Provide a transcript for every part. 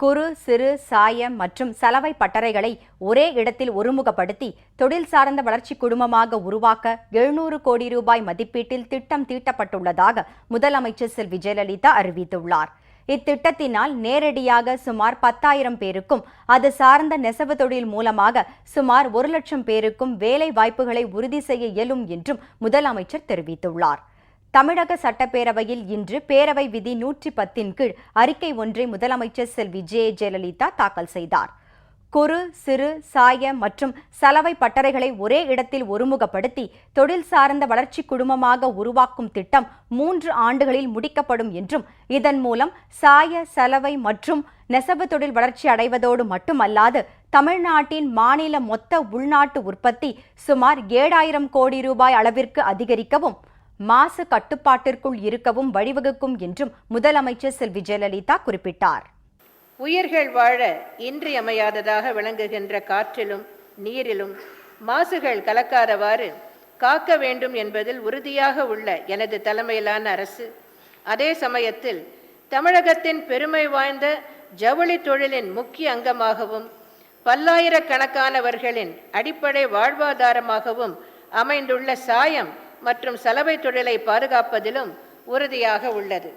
குறு சிறு சாய மற்றும் சலவை பட்டறைகளை ஒரே இடத்தில் ஒருமுகப்படுத்தி தொழில் சார்ந்த வளர்ச்சி குழுமமாக உருவாக்க 700 கோடி ரூபாய் மதிப்பீட்டில் திட்டம் தீட்டப்பட்டுள்ளதாக முதலமைச்சர் செல்வி ஜெயலலிதா அறிவித்துள்ளார். இத்திட்டத்தினால் நேரடியாக சுமார் 10,000 பேருக்கும் அது சார்ந்த நெசவு தொழில் மூலமாக சுமார் 1 லட்சம் பேருக்கும் வேலை வாய்ப்புகளை உறுதி செய்ய இயலும் என்றும் முதலமைச்சர் தெரிவித்துள்ளார். தமிழக சட்டப்பேரவையில் இன்று பேரவை விதி 110 கீழ் அறிக்கை ஒன்றை முதலமைச்சர் செல்வி ஜெயலலிதா தாக்கல் செய்தார். குறு சிறு சாய மற்றும் சலவை பட்டறைகளை ஒரே இடத்தில் ஒருமுகப்படுத்தி தொழில் சார்ந்த வளர்ச்சி குழுமமாக உருவாக்கும் திட்டம் 3 ஆண்டுகளில் முடிக்கப்படும் என்றும் இதன் மூலம் சாய சலவை மற்றும் நெசவு தொழில் வளர்ச்சி அடைவதோடு மட்டுமல்லாது தமிழ்நாட்டின் மாநில மொத்த உள்நாட்டு உற்பத்தி சுமார் 7,000 கோடி ரூபாய் அளவிற்கு அதிகரிக்கவும் மாசு கட்டுப்பாட்டிற்குள் இருக்கவும் வழிவகுக்கும் என்றும் முதலமைச்சர் செல்வி ஜெயலலிதா குறிப்பிட்டார். உயிர்கள் வாழ இன்றியமையாததாக விளங்குகின்ற காற்றிலும் நீரிலும் மாசுகள் கலக்காதவாறு காக்க வேண்டும் என்பதில் உறுதியாக உள்ள எனது தலைமையிலான அரசு அதே சமயத்தில் தமிழகத்தின் பெருமை வாய்ந்த ஜவுளி தொழிலின் முக்கிய அங்கமாகவும் பல்லாயிரக்கணக்கானவர்களின் அடிப்படை வாழ்வாதாரமாகவும் அமைந்துள்ள சாயம் மற்றும் சலவை தொழிலை பாதுகாப்பதிலும் உறுதியாக உள்ளது.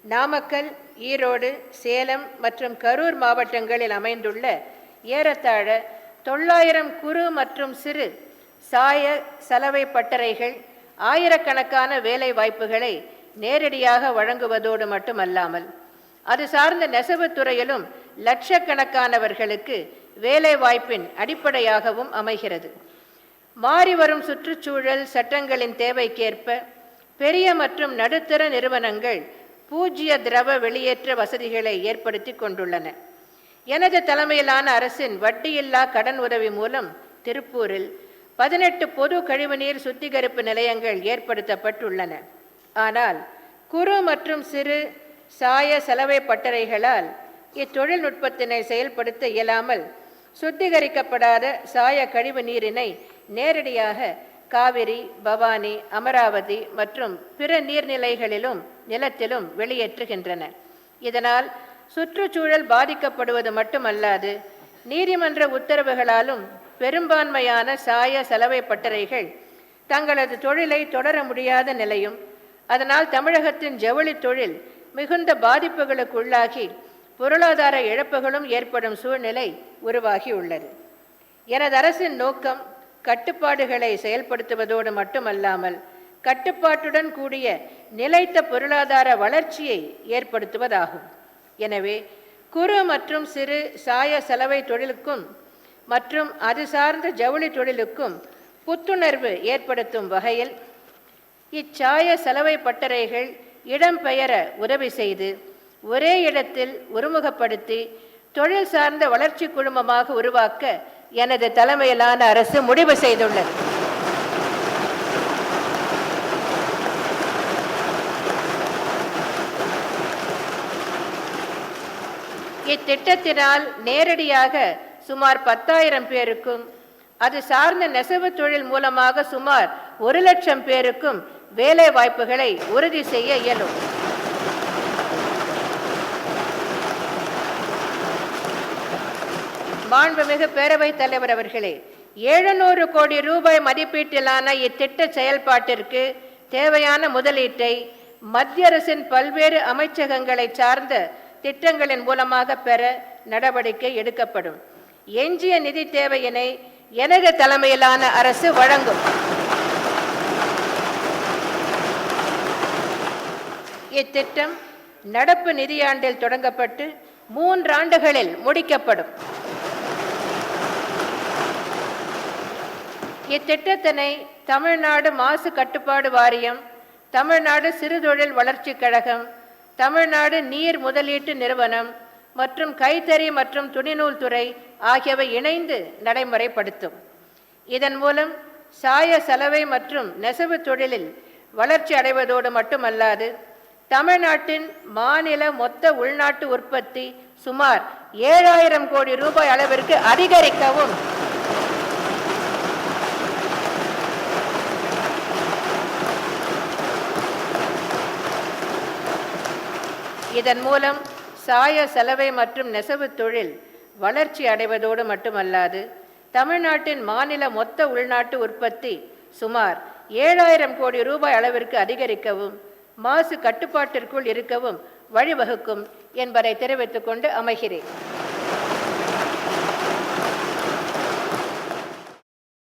நாமக்கல், ஈரோடு, சேலம் மற்றும் கரூர் மாவட்டங்களில் அமைந்துள்ள ஏறத்தாழ 900 குறு மற்றும் சிறு சாய சலவை பட்டறைகள் ஆயிரக்கணக்கான வேலை வாய்ப்புகளை நேரடியாக வழங்குவதோடு மட்டுமல்லாமல் அது சார்ந்த நெசவு துறையிலும் லட்சக்கணக்கானவர்களுக்கு வேலை வாய்ப்பின் அடிப்படையாகவும் அமைகிறது. மாறிவரும் சுற்றுச்சூழல் சட்டங்களின் தேவைக்கேற்ப பெரிய மற்றும் நடுத்தர நிறுவனங்கள் பூஜ்ய திரவ வெளியேற்ற வசதிகளை ஏற்படுத்தி கொண்டுள்ளன. எனது தலைமையிலான அரசின் வட்டியில்லா கடன் உதவி மூலம் திருப்பூரில் 18 பொது கழிவுநீர் சுத்திகரிப்பு நிலையங்கள் ஏற்படுத்தப்பட்டுள்ளன. ஆனால் குறு மற்றும் சிறு சாய சலவை பட்டறைகளால் இத்தொழில்நுட்பத்தினை செயல்படுத்த இயலாமல் சுத்திகரிக்கப்படாத சாய கழிவு நீரினை நேரடியாக காவிரி, பவானி, அமராவதி மற்றும் பிற நீர்நிலைகளிலும் நிலத்திலும் வெளியேற்றுகின்றன. இதனால் சுற்றுச்சூழல் பாதிக்கப்படுவது மட்டுமல்லாது நீதிமன்ற உத்தரவுகளாலும் பெரும்பான்மையான சாய சலவை பட்டறைகள் தங்களது தொழிலை தொடர முடியாத நிலையும் அதனால் தமிழகத்தின் ஜவுளி தொழில் மிகுந்த பாதிப்புகளுக்கு உள்ளாகி பொருளாதார இழப்புகளும் ஏற்படும் சூழ்நிலை உருவாகியுள்ளது. எனது அரசின் நோக்கம் கட்டுப்பாடுகளை செயல்படுத்துவதோடு மட்டுமல்லாமல் கட்டுப்பாட்டுடன் கூடிய நிலைத்த பொருளாதார வளர்ச்சியை ஏற்படுத்துவதாகும். எனவே குறு மற்றும் சிறு சாய சலவை தொழிலுக்கும் மற்றும் அது சார்ந்த ஜவுளி தொழிலுக்கும் புத்துணர்வு ஏற்படுத்தும் வகையில் இச்சாய சலவை பட்டறைகள் இடம்பெயர உதவி செய்து ஒரே இடத்தில் ஒருமுகப்படுத்தி தொழில் சார்ந்த வளர்ச்சி குழுமமாக உருவாக்க எனது தலைமையிலான அரசு முடிவு செய்துள்ளது. இத்திட்டத்தினால் நேரடியாக சுமார் 10,000 பேருக்கும் அது சார்ந்த நெசவு தொழில் மூலமாக சுமார் 1 லட்சம் பேருக்கும் வேலை வாய்ப்புகளை உறுதி செய்ய இயலும். மாண்புமிகு பேரவைத் தலைவர் அவர்களே, 700 கோடி ரூபாய் மதிப்பீட்டிலான இத்திட்ட செயல்பாட்டிற்கு தேவையான முதலீட்டை மத்திய அரசின் பல்வேறு அமைச்சகங்களை சார்ந்த திட்டங்களின் மூலமாக பெற நடவடிக்கை எடுக்கப்படும். எஞ்சிய நிதி தேவையினை எனது தலைமையிலான அரசு வழங்கும். இத்திட்டம் நடப்பு நிதியாண்டில் தொடங்கப்பட்டு 3 ஆண்டுகளில் முடிக்கப்படும். இத்திட்டத்தினை தமிழ்நாடு மாசு கட்டுப்பாடு வாரியம், தமிழ்நாடு சிறுதொழில் வளர்ச்சி கழகம், தமிழ்நாடு நீர் முதலீட்டு நிறுவனம் மற்றும் கைத்தறி மற்றும் துணிநூல் துறை ஆகியவை இணைந்து நடைமுறைப்படுத்தும். இதன் மூலம் சாய சலவை மற்றும் நெசவு தொழிலில் வளர்ச்சி அடைவதோடு மட்டுமல்லாது தமிழ்நாட்டின் மாநில மொத்த உள்நாட்டு உற்பத்தி சுமார் 7,000 கோடி ரூபாய் அளவிற்கு அதிகரிக்கவும் இதன் மூலம் சாய சலவை மற்றும் நெசவு தொழில் வளர்ச்சி அடைவதோடு மட்டுமல்லாது தமிழ்நாட்டின் மாநில மொத்த உள்நாட்டு உற்பத்தி சுமார் 7,000 கோடி ரூபாய் அளவிற்கு அதிகரிக்கவும் மாசு கட்டுப்பாட்டிற்குள் இருக்கவும் வழிவகுக்கும் என்பதை தெரிவித்துக் கொண்டு அமைகிறேன்.